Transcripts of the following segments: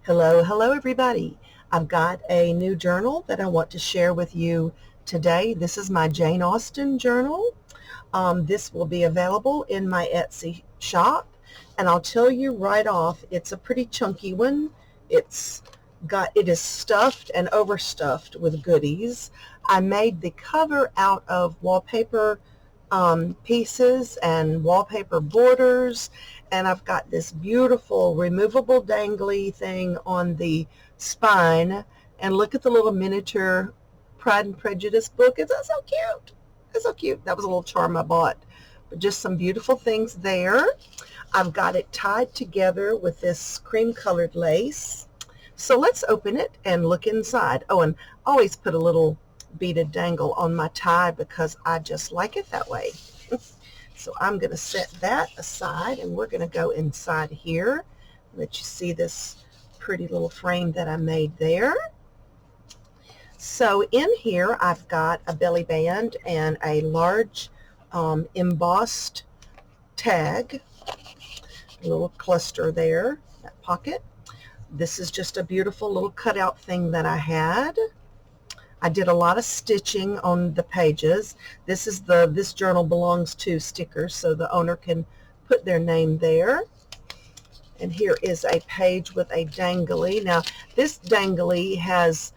Hello everybody. I've got a new journal that I want to share with you today. This is my Jane Austen journal. This will be available in my Etsy shop, and I'll tell you right off, it's a pretty chunky one. It is stuffed and overstuffed with goodies. I made the cover out of wallpaper pieces and wallpaper borders, and I've got this beautiful removable dangly thing on the spine, and look at the little miniature Pride and Prejudice book. It's so cute. It's so cute. That was a little charm I bought, but just some beautiful things there. I've got it tied together with this cream colored lace. So let's open it and look inside. Oh, and I always put a little beaded dangle on my tie because I just like it that way. So I'm going to set that aside, and we're going to go inside here. Let you see this pretty little frame that I made there. So in here I've got a belly band and a large embossed tag, a little cluster there, that pocket. This is just a beautiful little cutout thing that I had. I did a lot of stitching on the pages. This journal belongs to stickers, so the owner can put their name there. And here is a page with a dangly. Now, this dangly has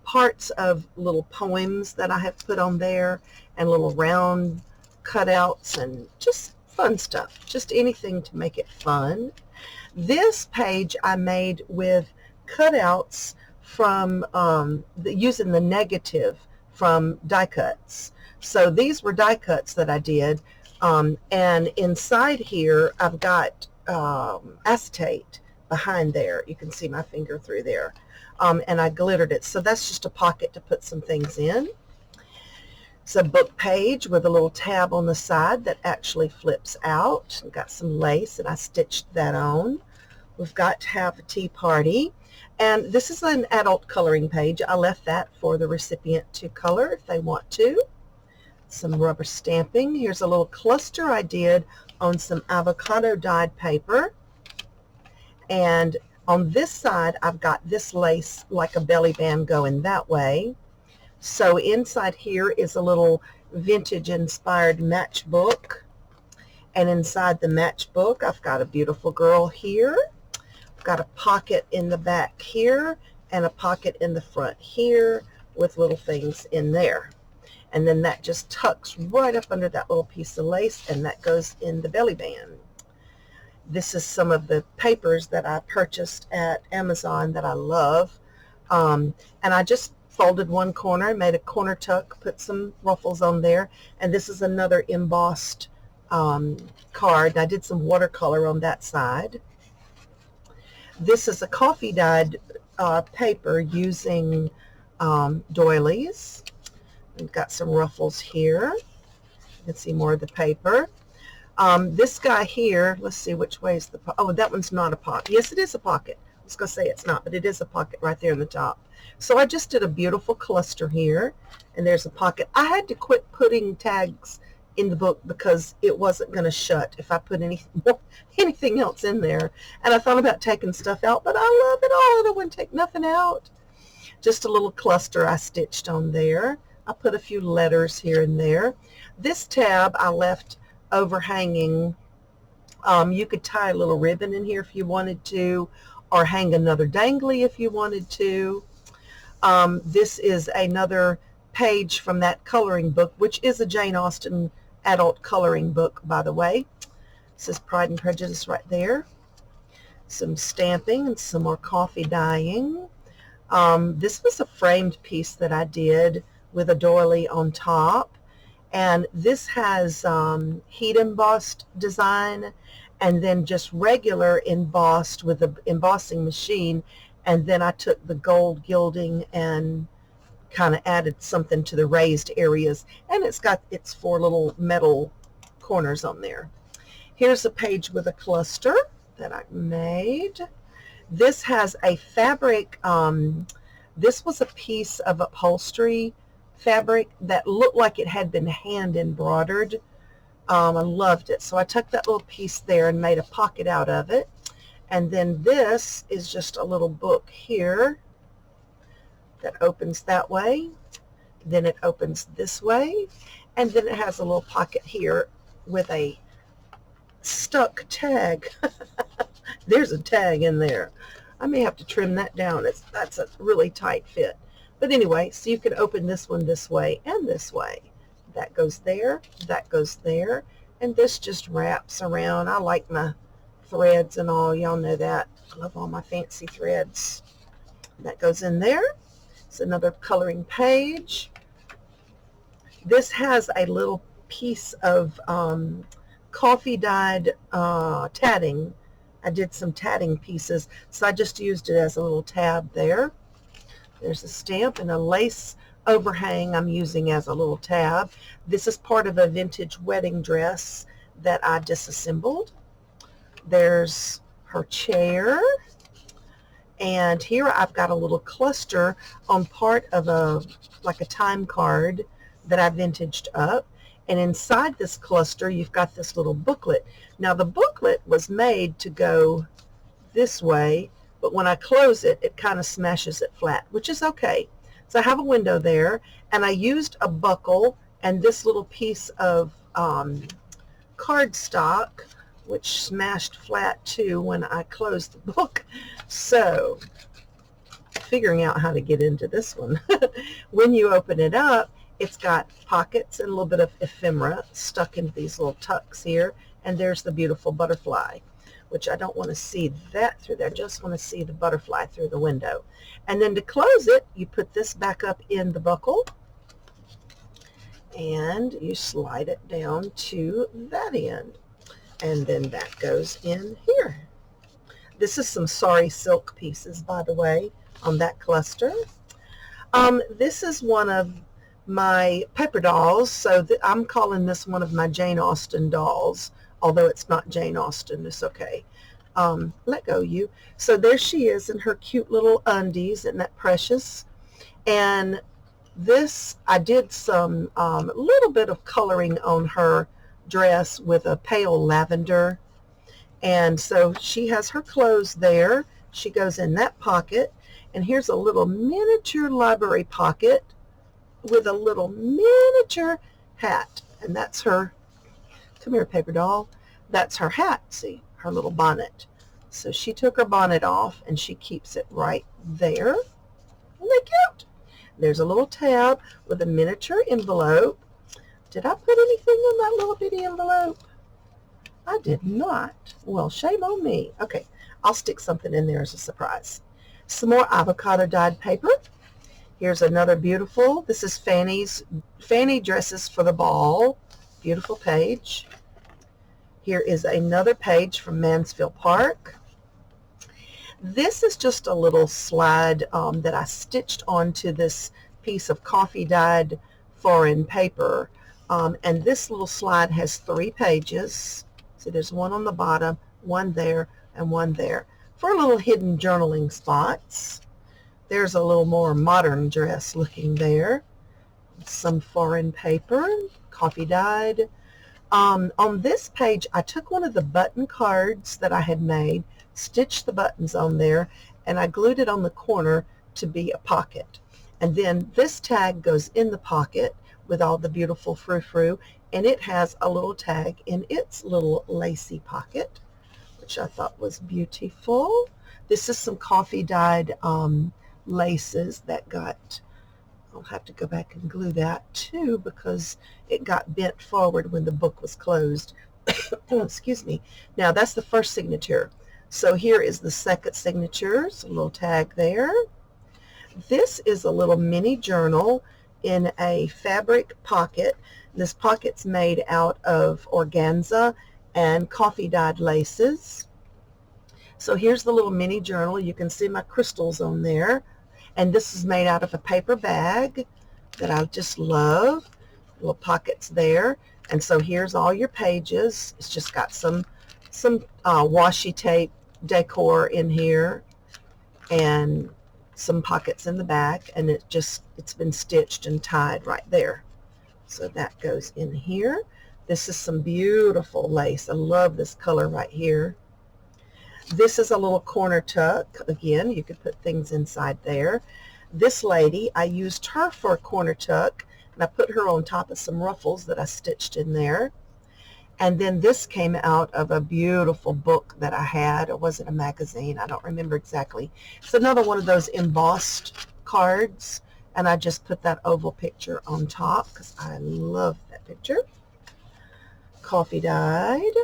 parts of little poems that I have put on there, and little round cutouts, and just fun stuff. Just anything to make it fun. This page I made with cutouts from using the negative from die cuts. So these were die cuts that I did, and inside here I've got acetate behind there. You can see my finger through there, and I glittered it. So that's just a pocket to put some things in. It's a book page with a little tab on the side that actually flips out. We've got some lace, and I stitched that on. We've got to have a tea party. And this is an adult coloring page. I left that for the recipient to color if they want to. Some rubber stamping. Here's a little cluster I did on some avocado dyed paper. And on this side, I've got this lace like a belly band going that way. So inside here is a little vintage inspired matchbook. And inside the matchbook, I've got a beautiful girl here. I've got a pocket in the back here and a pocket in the front here with little things in there. And then that just tucks right up under that little piece of lace, and that goes in the belly band. This is some of the papers that I purchased at Amazon that I love. And I just folded one corner, made a corner tuck, put some ruffles on there, and this is another embossed card. I did some watercolor on that side. This is a coffee dyed paper using doilies. We've got some ruffles here. You can see more of the paper. This guy here, let's see which way is the pocket. Oh, that one's not a pocket. Yes, it is a pocket. I was going to say it's not, but it is a pocket right there in the top. So I just did a beautiful cluster here, and there's a pocket. I had to quit putting tags in the book because it wasn't going to shut if I put anything else in there. And I thought about taking stuff out, but I love it all, and I wouldn't take nothing out. Just a little cluster I stitched on there. I put a few letters here and there. This tab I left overhanging. You could tie a little ribbon in here if you wanted to, or hang another dangly if you wanted to. This is another page from that coloring book, which is a Jane Austen adult coloring book, by the way. This is Pride and Prejudice right there. Some stamping and some more coffee dyeing. This was a framed piece that I did with a doily on top. And this has heat embossed design, and then just regular embossed with the embossing machine. And then I took the gold gilding and kind of added something to the raised areas. And it's got its 4 little metal corners on there. Here's a page with a cluster that I made. This has a fabric. This was a piece of upholstery fabric that looked like it had been hand embroidered. I loved it. So I took that little piece there and made a pocket out of it. And then this is just a little book here that opens that way. Then it opens this way. And then it has a little pocket here with a stuck tag. There's a tag in there. I may have to trim that down. That's a really tight fit. But anyway, so you can open this one this way and this way. That goes there, that goes there, and this just wraps around. I like my threads and all. Y'all know that. I love all my fancy threads. That goes in there. It's another coloring page. This has a little piece of coffee dyed tatting. I did some tatting pieces, so I just used it as a little tab there. There's a stamp and a lace overhang I'm using as a little tab. This is part of a vintage wedding dress that I disassembled. There's her chair. And here I've got a little cluster on part of like a time card that I vintaged up. And inside this cluster, you've got this little booklet. Now the booklet was made to go this way, but when I close it, it kind of smashes it flat, which is okay. So I have a window there, and I used a buckle and this little piece of cardstock, which smashed flat too when I closed the book. So figuring out how to get into this one. When you open it up, it's got pockets and a little bit of ephemera stuck into these little tucks here. And there's the beautiful butterfly, which I don't want to see that through there. I just want to see the butterfly through the window. And then to close it, you put this back up in the buckle and you slide it down to that end. And then that goes in here. This is some sari silk pieces, by the way, on that cluster. This is one of my paper dolls, so I'm calling this one of my Jane Austen dolls, although it's not Jane Austen. It's okay. Let go, you. So there she is in her cute little undies. Isn't that precious? And this, I did some little bit of coloring on her dress with a pale lavender. And so she has her clothes there. She goes in that pocket. And here's a little miniature library pocket with a little miniature hat. And that's her, come here, paper doll. That's her hat, see, her little bonnet. So she took her bonnet off and she keeps it right there. Isn't that cute? There's a little tab with a miniature envelope. Did I put anything in that little bitty envelope? I did not. Well, shame on me. Okay, I'll stick something in there as a surprise. Some more avocado dyed paper. Here's another beautiful, this is Fanny Dresses for the Ball. Beautiful page. Here is another page from Mansfield Park. This is just a little slide that I stitched onto this piece of coffee dyed foreign paper. And this little slide has 3 pages. So there's one on the bottom, one there, and one there for little hidden journaling spots. There's a little more modern dress looking there. Some foreign paper, coffee dyed. On this page, I took one of the button cards that I had made, stitched the buttons on there, and I glued it on the corner to be a pocket. And then this tag goes in the pocket with all the beautiful frou-frou, and it has a little tag in its little lacy pocket, which I thought was beautiful. This is some coffee dyed laces that got, I'll have to go back and glue that too because it got bent forward when the book was closed. Excuse me. Now that's the first signature. So here is the second signature, so a little tag there. This is a little mini journal in a fabric pocket. This pocket's made out of organza and coffee dyed laces. So here's the little mini journal. You can see my crystals on there. And this is made out of a paper bag that I just love. Little pockets there. And so here's all your pages. It's just got some washi tape decor in here and some pockets in the back, and it's been stitched and tied right there. So that goes in here. This is some beautiful lace. I love this color right here. This is a little corner tuck. Again, you could put things inside there. This lady, I used her for a corner tuck, and I put her on top of some ruffles that I stitched in there. And then this came out of a beautiful book that I had. Or was it a magazine? I don't remember exactly. It's another one of those embossed cards, and I just put that oval picture on top because I love that picture. Coffee dyed.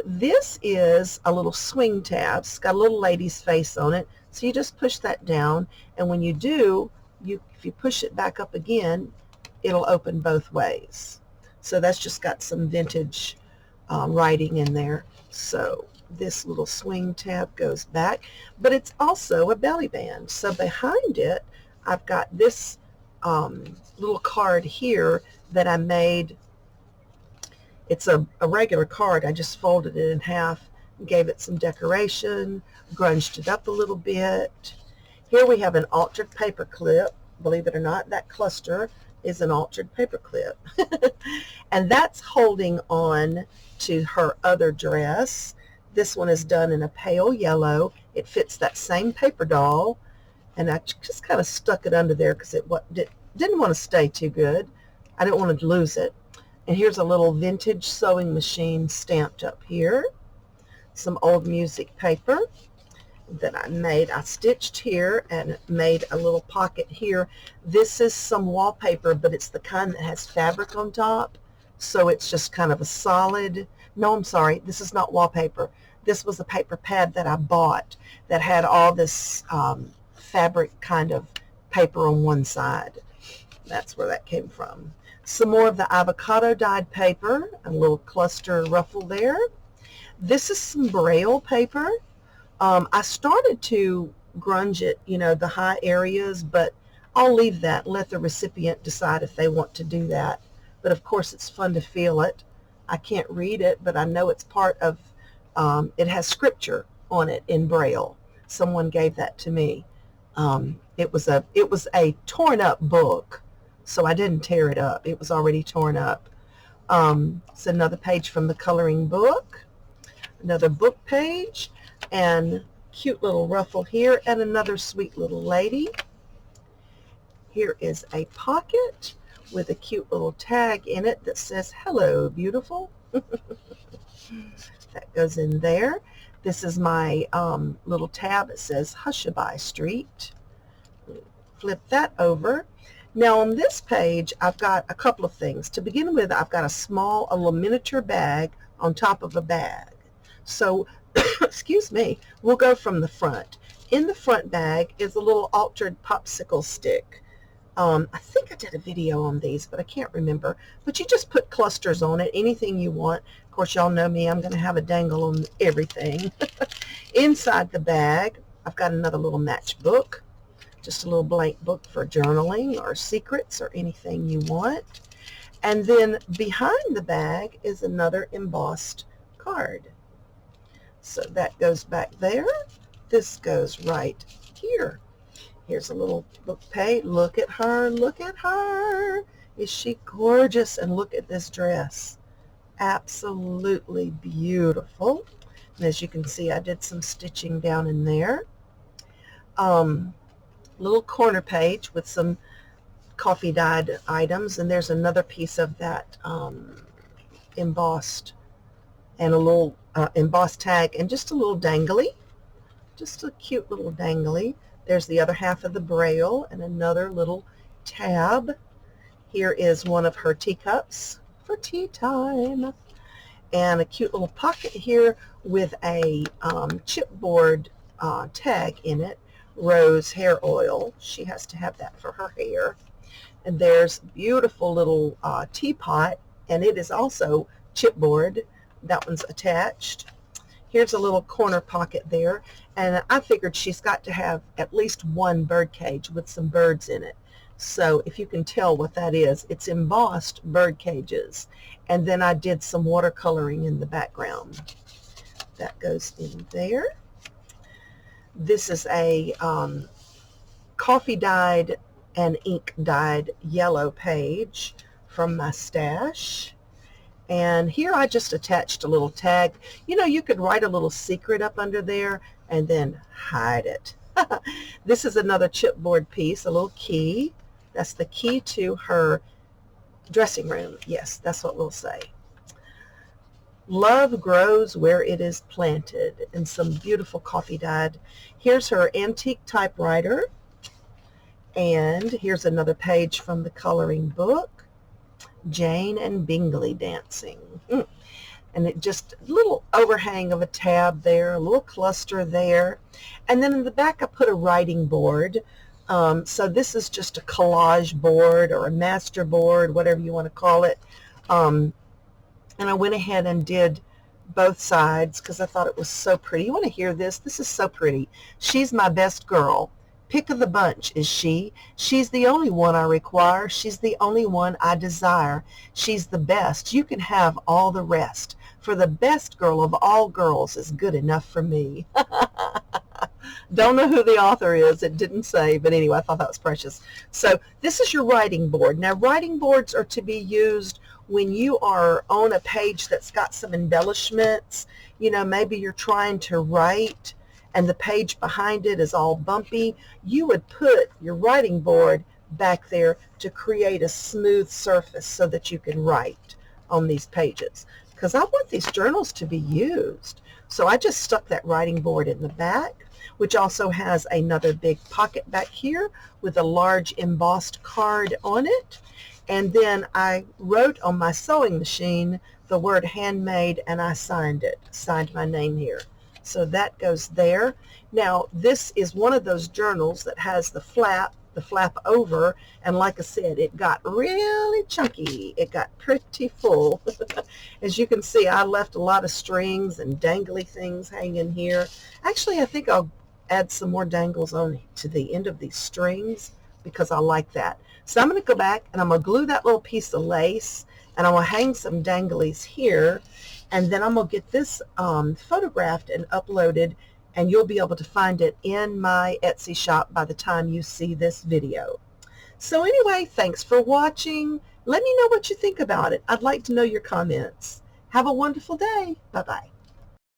This is a little swing tab. It's got a little lady's face on it. So you just push that down, and when you do, if you push it back up again, it'll open both ways. So that's just got some vintage writing in there. So this little swing tab goes back, but it's also a belly band. So behind it, I've got this little card here that I made. It's a regular card. I just folded it in half, gave it some decoration, grunged it up a little bit. Here we have an altered paper clip. Believe it or not, that cluster is an altered paper clip. And that's holding on to her other dress. This one is done in a pale yellow. It fits that same paper doll, and I just kind of stuck it under there because it didn't want to stay too good. I didn't want to lose it. And here's a little vintage sewing machine stamped up here. Some old music paper that I made. I stitched here and made a little pocket here. This is some wallpaper, but it's the kind that has fabric on top. So it's just kind of a solid, no, I'm sorry, this is not wallpaper. This was a paper pad that I bought that had all this fabric kind of paper on one side. That's where that came from. Some more of the avocado dyed paper, a little cluster ruffle there. This is some Braille paper. I started to grunge it, the high areas, but I'll leave that and let the recipient decide if they want to do that. But of course, it's fun to feel it. I can't read it, but I know it's part of, it has scripture on it in Braille. Someone gave that to me. It was a torn up book, so I didn't tear it up. It was already torn up. It's another page from the coloring book, another book page, and cute little ruffle here, and another sweet little lady. Here is a pocket with a cute little tag in it that says, "Hello, beautiful." That goes in there. This is my little tab. It says Hushabye Street. Flip that over. Now on this page, I've got a couple of things. To begin with, I've got a little miniature bag on top of a bag. So, excuse me, we'll go from the front. In the front bag is a little altered popsicle stick. I think I did a video on these, but I can't remember. But you just put clusters on it, anything you want. Of course, y'all know me. I'm going to have a dangle on everything. Inside the bag, I've got another little matchbook. Just a little blank book for journaling or secrets or anything you want. And then behind the bag is another embossed card. So that goes back there. This goes right here. Here's a little book page. Look at her. Look at her. Is she gorgeous? And look at this dress. Absolutely beautiful. And as you can see, I did some stitching down in there. Little corner page with some coffee dyed items, and there's another piece of that embossed, and a little embossed tag, and just a little dangly, just a cute little dangly. There's the other half of the Braille and another little tab. Here is one of her teacups for tea time, and a cute little pocket here with a chipboard tag in it. Rose hair oil. She has to have that for her hair. And there's a beautiful little teapot, and it is also chipboard. That one's attached. Here's a little corner pocket there, and I figured she's got to have at least one bird cage with some birds in it. So if you can tell what that is, it's embossed bird cages. And then I did some watercoloring in the background. That goes in there. This is a coffee dyed and ink dyed yellow page from my stash. And here I just attached a little tag. You know, you could write a little secret up under there and then hide it. This is another chipboard piece, a little key. That's the key to her dressing room. Yes, that's what we'll say. Love grows where it is planted, and some beautiful coffee dyed. Here's her antique typewriter. And here's another page from the coloring book. Jane and Bingley dancing. And it just a little overhang of a tab there, a little cluster there. And then in the back I put a writing board. So this is just a collage board or a master board, whatever you want to call it. And I went ahead and did both sides because I thought it was so pretty. You want to hear this? This is so pretty. She's my best girl. Pick of the bunch is she. She's the only one I require. She's the only one I desire. She's the best. You can have all the rest. For the best girl of all girls is good enough for me. Don't know who the author is. It didn't say, but anyway, I thought that was precious. So this is your writing board. Now, writing boards are to be used when you are on a page that's got some embellishments. You know, maybe you're trying to write and the page behind it is all bumpy. You would put your writing board back there to create a smooth surface so that you can write on these pages. Because I want these journals to be used. So I just stuck that writing board in the back, which also has another big pocket back here with a large embossed card on it. And then I wrote on my sewing machine the word handmade, and I signed it, signed my name here. So that goes there. Now, this is one of those journals that has the flap over, and like I said, it got really chunky. It got pretty full. As you can see, I left a lot of strings and dangly things hanging here. Actually, I think I'll add some more dangles on to the end of these strings because I like that. So I'm going to go back and I'm going to glue that little piece of lace, and I'm going to hang some danglies here, and then I'm going to get this photographed and uploaded, and you'll be able to find it in my Etsy shop by the time you see this video. So anyway, thanks for watching. Let me know what you think about it. I'd like to know your comments. Have a wonderful day. Bye-bye.